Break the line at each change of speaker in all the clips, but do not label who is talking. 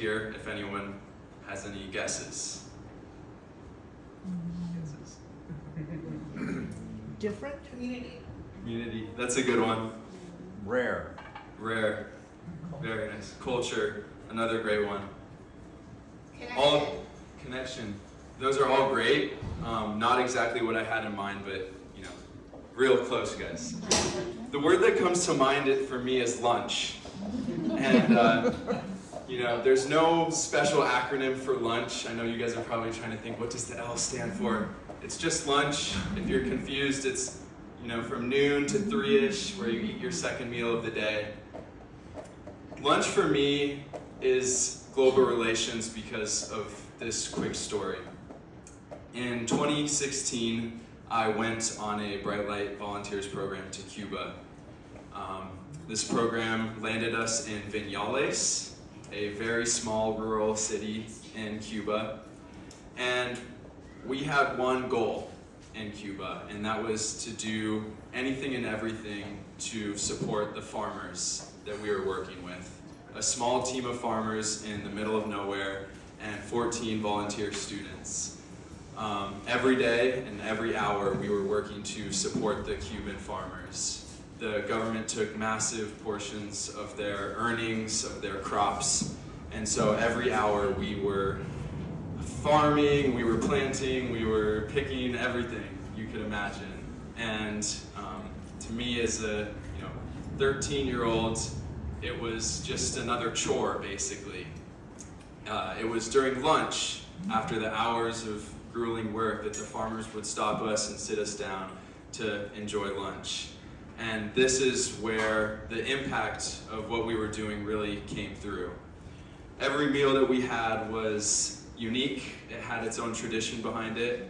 hear if anyone has any guesses.
Different?
Community, that's a good one.
Rare.
Rare, very nice. Culture, another great one.
Connection.
Connection. Those are all great. Not exactly what I had in mind, but you know, real close, guys. The word that comes to mind for me is lunch. And you know, there's no special acronym for lunch. I know you guys are probably trying to think, what does the L stand for? It's just lunch. If you're confused, it's from noon to 3-ish, where you eat your second meal of the day. Lunch for me is global relations because of this quick story. In 2016, I went on a Bright Light Volunteers program to Cuba. This program landed us in Viñales, a very small rural city in Cuba. And we had one goal in Cuba, and that was to do anything and everything to support the farmers that we were working with. A small team of farmers in the middle of nowhere and 14 volunteer students. Every day and every hour we were working to support the Cuban farmers. The government took massive portions of their earnings, of their crops, and so every hour we were farming, we were planting, we were picking everything you could imagine. And to me as a 13-year-old, it was just another chore basically. It was during lunch, after the hours of grueling work, that the farmers would stop us and sit us down to enjoy lunch. And this is where the impact of what we were doing really came through. Every meal that we had was unique. It had its own tradition behind it.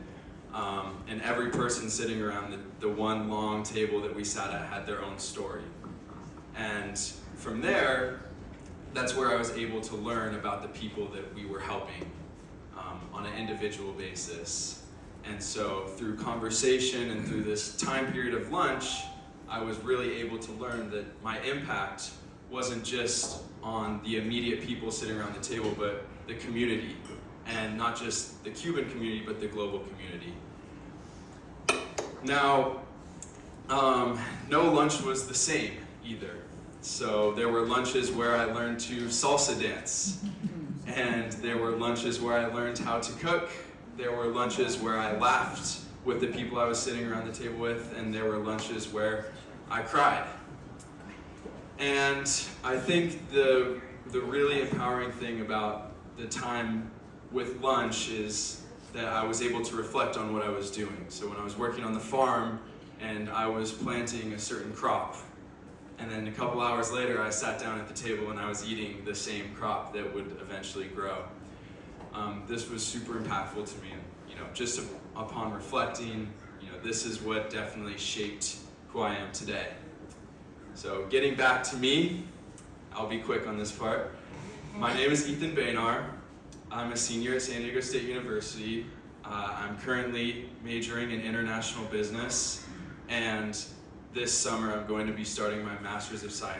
And every person sitting around the one long table that we sat at had their own story. And from there, that's where I was able to learn about the people that we were helping on an individual basis. And so through conversation and through this time period of lunch, I was really able to learn that my impact wasn't just on the immediate people sitting around the table, but the community. And not just the Cuban community, but the global community. Now, no lunch was the same either. So there were lunches where I learned to salsa dance. And there were lunches where I learned how to cook. There were lunches where I laughed with the people I was sitting around the table with. And there were lunches where I cried. And I think the really empowering thing about the time with lunch is that I was able to reflect on what I was doing. So when I was working on the farm and I was planting a certain crop, and then a couple hours later I sat down at the table and I was eating the same crop that would eventually grow. This was super impactful to me. And, just upon reflecting, this is what definitely shaped who I am today. So getting back to me, I'll be quick on this part. My name is Ethan Besnard. I'm a senior at San Diego State University. I'm currently majoring in international business, and this summer I'm going to be starting my Master's of Science